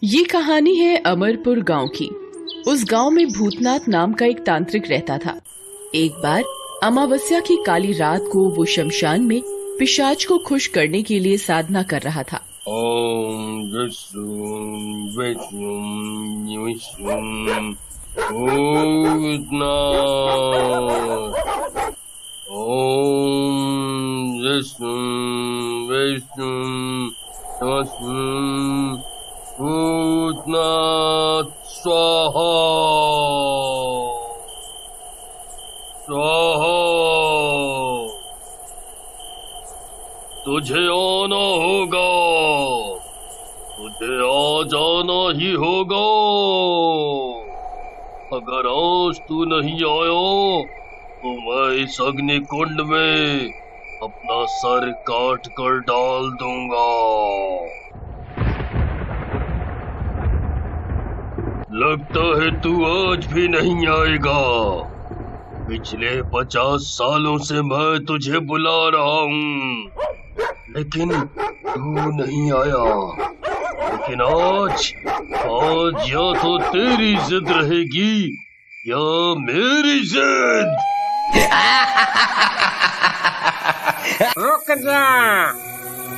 ये कहानी है अमरपुर गांव की। उस गांव में भूतनाथ नाम का एक तांत्रिक रहता था। एक बार अमावस्या की काली रात को वो शमशान में पिशाच को खुश करने के लिए साधना कर रहा था। ओम भूतनाथ स्वाहा स्वाहा। तुझे आना होगा, तुझे आ जाना ही होगा। अगर आज तू नहीं आया तो मैं इस अग्नि कुंड में अपना सर काट कर डाल दूंगा। लगता है तू आज भी नहीं आएगा। पिछले 50 सालों से मैं तुझे बुला रहा हूँ, लेकिन तू नहीं आया। लेकिन आज या तो तेरी जिद रहेगी या मेरी जिद।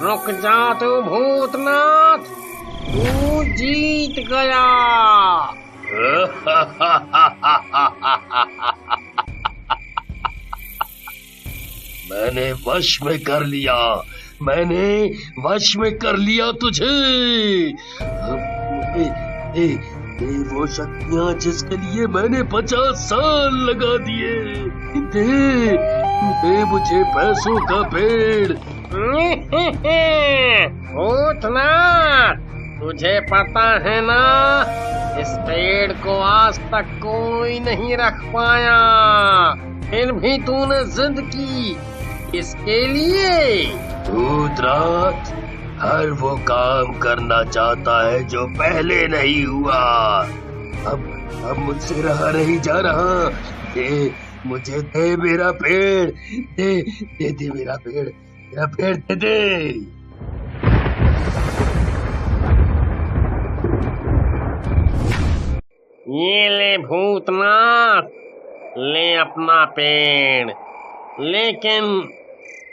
रुक जा तू भूतनाथ, तू जीत गया। मैंने वश में कर लिया, मैंने वश में कर लिया तुझे। वो शक्तियाँ जिसके लिए मैंने 50 साल लगा दिए, दे मुझे पैसों का पेड़। भूतनाथ, तुझे पता है ना, इस पेड़ को आज तक कोई नहीं रख पाया, फिर भी तूने जिद की इसके लिए। भूतनाथ हर वो काम करना चाहता है जो पहले नहीं हुआ। अब मुझसे रहा नहीं जा रहा। मुझे दे मेरा पेड़, दे मेरा पेड़ दे। ये ले भूतनाथ, ले अपना पेड़। लेकिन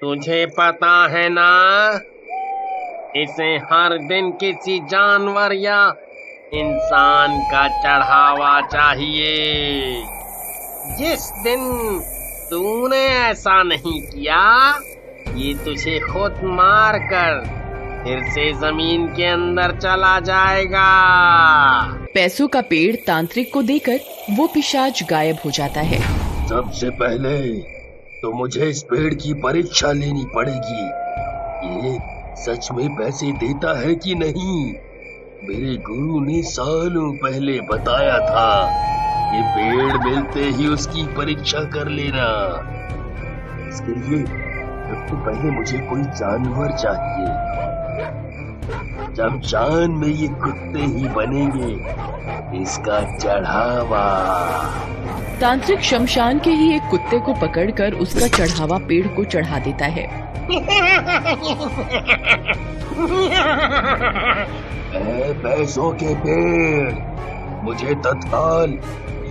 तुझे पता है ना, इसे हर दिन किसी जानवर या इंसान का चढ़ावा चाहिए। जिस दिन तूने ऐसा नहीं किया, ये तुझे खुद मार कर फिर से जमीन के अंदर चला जाएगा। पैसों का पेड़ तांत्रिक को देकर वो पिशाच गायब हो जाता है। सबसे पहले तो मुझे इस पेड़ की परीक्षा लेनी पड़ेगी। ये सच में पैसे देता है कि नहीं। मेरे गुरु ने सालों पहले बताया था, ये पेड़ मिलते ही उसकी परीक्षा कर लेना। इसके लिए सबसे पहले मुझे कोई जानवर चाहिए। शमशान में ये कुत्ते ही बनेंगे इसका चढ़ावा। तांत्रिक शमशान के ही एक कुत्ते को पकड़कर उसका चढ़ावा पेड़ को चढ़ा देता है। पैसों के पेड़, मुझे तत्काल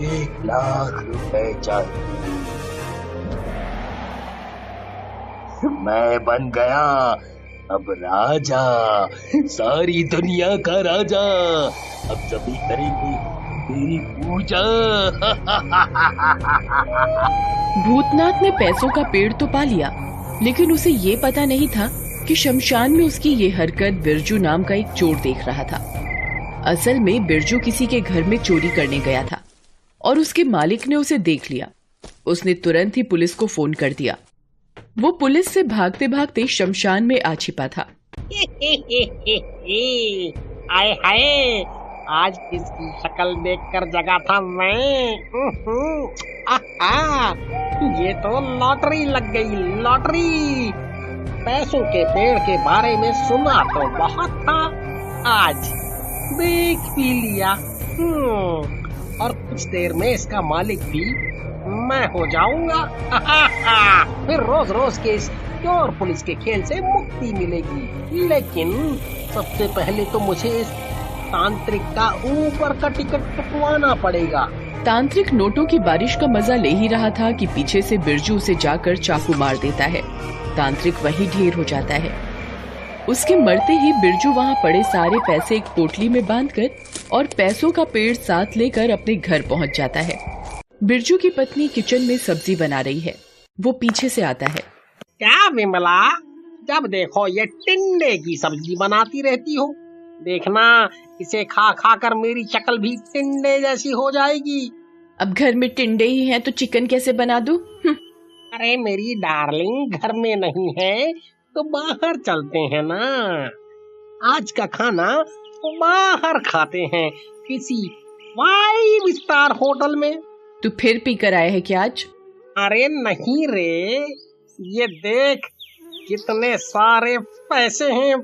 1 लाख रुपए चाहिए। मैं बन गया अब राजा, सारी दुनिया का राजा। अब सभी करेंगे तेरी पूजा। भूतनाथ ने पैसों का पेड़ तो पा लिया, लेकिन उसे ये पता नहीं था कि शमशान में उसकी ये हरकत बिरजू नाम का एक चोर देख रहा था। असल में बिरजू किसी के घर में चोरी करने गया था और उसके मालिक ने उसे देख लिया। उसने तुरंत ही पुलिस को फोन कर दिया। वो पुलिस से भागते भागते शमशान में आ छिपा था। आए हाय, आज किसकी शक्ल देखकर जगा था मैं। ये तो लॉटरी लग गई, लॉटरी। पैसों के पेड़ के बारे में सुना तो बहुत था, आज देख भी लिया। और कुछ देर में इसका मालिक भी मैं हो जाऊंगा। फिर रोज रोज के इस चोर पुलिस के खेल से मुक्ति मिलेगी। लेकिन सबसे पहले तो मुझे इस तांत्रिक का ऊपर का टिकट कटवाना पड़ेगा। तांत्रिक नोटों की बारिश का मजा ले ही रहा था कि पीछे से बिरजू उसे जाकर चाकू मार देता है। तांत्रिक वहीं ढेर हो जाता है। उसके मरते ही बिरजू वहाँ पड़े सारे पैसे एक पोटली में बांधकर और पैसों का पेड़ साथ लेकर अपने घर पहुँच जाता है। बिरजू की पत्नी किचन में सब्जी बना रही है। वो पीछे से आता है। क्या विमला, जब देखो ये टिंडे की सब्जी बनाती रहती हो। देखना, इसे खा खा कर मेरी शक्ल भी टिंडे जैसी हो जाएगी। अब घर में टिंडे ही हैं तो चिकन कैसे बना दूं? अरे मेरी डार्लिंग, घर में नहीं है तो बाहर चलते हैं ना। आज का खाना तो बाहर खाते हैं, किसी 5 स्टार होटल में। तू फिर पी कर आया है क्या आज? अरे नहीं रे, ये देख कितने सारे पैसे हैं।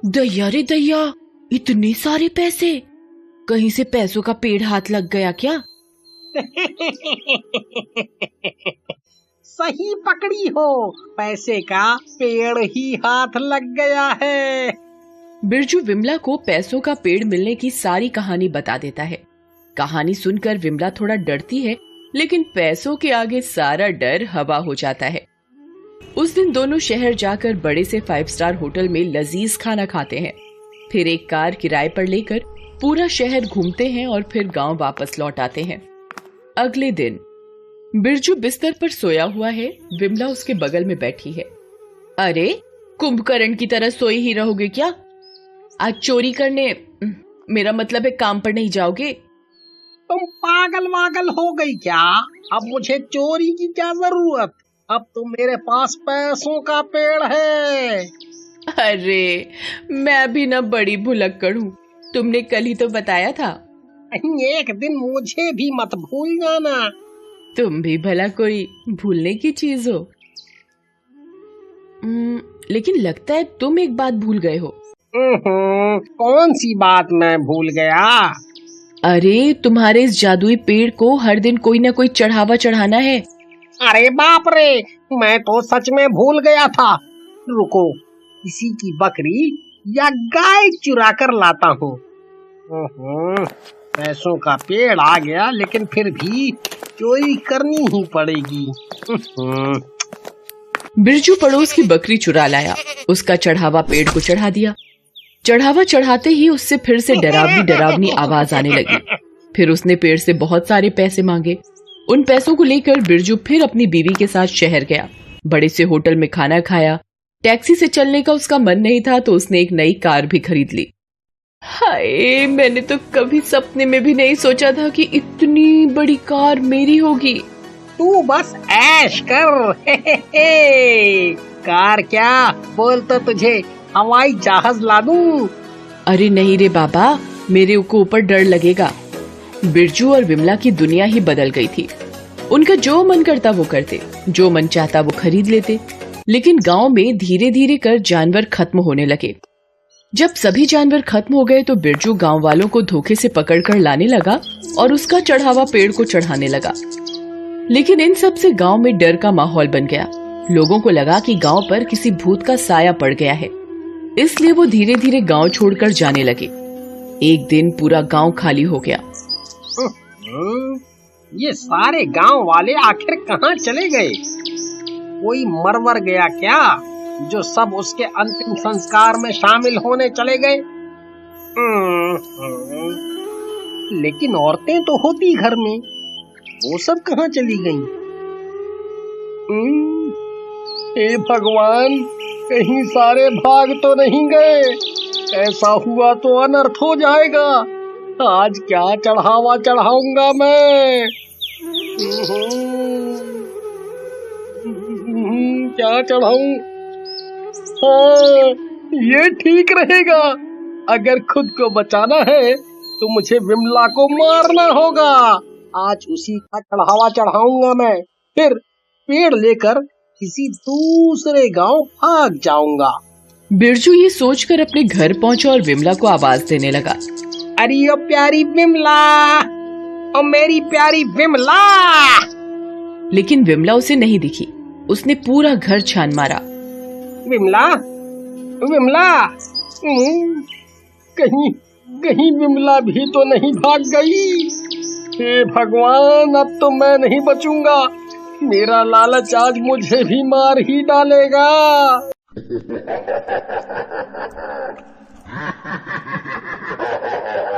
दया रे दया, इतने सारे पैसे! कहीं से पैसों का पेड़ हाथ लग गया क्या? सही पकड़ी हो, पैसे का पेड़ ही हाथ लग गया है। बिरजू विमला को पैसों का पेड़ मिलने की सारी कहानी बता देता है। कहानी सुनकर विमला थोड़ा डरती है, लेकिन पैसों के आगे सारा डर हवा हो जाता है। उस दिन दोनों शहर जाकर बड़े से 5 स्टार होटल में लजीज खाना खाते हैं। फिर एक कार किराए पर लेकर पूरा शहर घूमते हैं और फिर गांव वापस लौट आते हैं। अगले दिन बिरजू बिस्तर पर सोया हुआ है। विमला उसके बगल में बैठी है। अरे, कुंभकर्ण की तरह सोई ही रहोगे क्या? आज चोरी करने, मेरा मतलब है काम पर नहीं जाओगे? तुम पागल वागल हो गई क्या? अब मुझे चोरी की क्या जरूरत? अब तो मेरे पास पैसों का पेड़ है। अरे, मैं भी ना बड़ी भुलक्कड़ हूँ। तुमने कल ही तो बताया था। एक दिन मुझे भी मत भूल जाना। तुम भी भला कोई भूलने की चीज हो। लेकिन लगता है तुम एक बात भूल गए हो। कौन सी बात मैं भूल गया? अरे, तुम्हारे इस जादुई पेड़ को हर दिन कोई ना कोई चढ़ावा चढ़ाना है। अरे बाप रे, मैं तो सच में भूल गया था। रुको, किसी की बकरी या गाय चुरा कर लाता हूँ। पैसों का पेड़ आ गया, लेकिन फिर भी चोरी करनी ही पड़ेगी। बिरजू पड़ोस की बकरी चुरा लाया, उसका चढ़ावा पेड़ को चढ़ा दिया। चढ़ावा चढ़ाते ही उससे फिर से डरावनी डरावनी आवाज आने लगी। फिर उसने पेड़ से बहुत सारे पैसे मांगे। उन पैसों को लेकर बिरजू फिर अपनी बीवी के साथ शहर गया। बड़े से होटल में खाना खाया। टैक्सी से चलने का उसका मन नहीं था तो उसने एक नई कार भी खरीद ली। हाय, मैंने तो कभी सपने में भी नहीं सोचा था कि इतनी बड़ी कार मेरी होगी। तू बस ऐश कर। कार क्या, बोल तो तुझे हवाई जहाज ला दूं। अरे नहीं रे बाबा, मेरे को ऊपर डर लगेगा। बिरजू और विमला की दुनिया ही बदल गई थी। उनका जो मन करता वो करते, जो मन चाहता वो खरीद लेते। लेकिन गांव में धीरे धीरे कर जानवर खत्म होने लगे। जब सभी जानवर खत्म हो गए तो बिरजू गांव वालों को धोखे से पकड़कर लाने लगा और उसका चढ़ावा पेड़ को चढ़ाने लगा। लेकिन इन सब से गांव में डर का माहौल बन गया। लोगों को लगा कि गांव पर किसी भूत का साया पड़ गया है, इसलिए वो धीरे धीरे गांव छोड़कर जाने लगे। एक दिन पूरा गांव खाली हो गया। ये सारे गांव वाले आखिर कहाँ चले गए? कोई मर गया क्या, जो सब उसके अंतिम संस्कार में शामिल होने चले गए? लेकिन औरतें तो होती घर में, वो सब कहाँ चली गईं? हे भगवान, कहीं सारे भाग तो नहीं गए? ऐसा हुआ तो अनर्थ हो जाएगा। आज क्या चढ़ावा चढ़ाऊंगा मैं? क्या चढ़ाऊं? हाँ, ये ठीक रहेगा। अगर खुद को बचाना है तो मुझे विमला को मारना होगा। आज उसी का चढ़ावा चढ़ाऊंगा मैं, फिर पेड़ लेकर किसी दूसरे गांव भाग जाऊंगा। बिरजू ये सोचकर अपने घर पहुंचा और विमला को आवाज देने लगा। अरे ओ प्यारी विमला, ओ मेरी प्यारी विमला। लेकिन विमला उसे नहीं दिखी। उसने पूरा घर छान मारा। विमला, विमला, कहीं कहीं विमला भी तो नहीं भाग गई। हे भगवान, अब तो मैं नहीं बचूंगा। मेरा लालच आज मुझे भी मार ही डालेगा।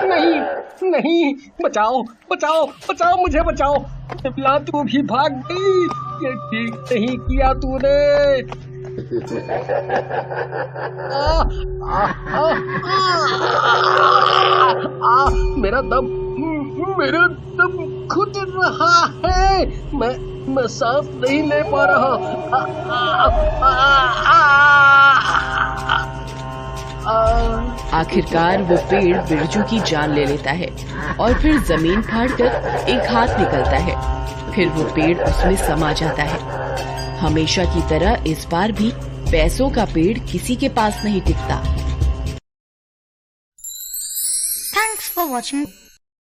नहीं नहीं, बचाओ बचाओ बचाओ, मुझे बचाओ। विमला तू भी भाग गई, ये ठीक नहीं किया तूने। मेरा दम घुट रहा है। मैं सांस नहीं ले पा रहा। आखिरकार वो पेड़ बिरजू की जान ले लेता है और फिर जमीन फाड़कर एक हाथ निकलता है। फिर वो पेड़ उसमें समा जाता है। हमेशा की तरह इस बार भी पैसों का पेड़ किसी के पास नहीं टिकता। Thanks for watching.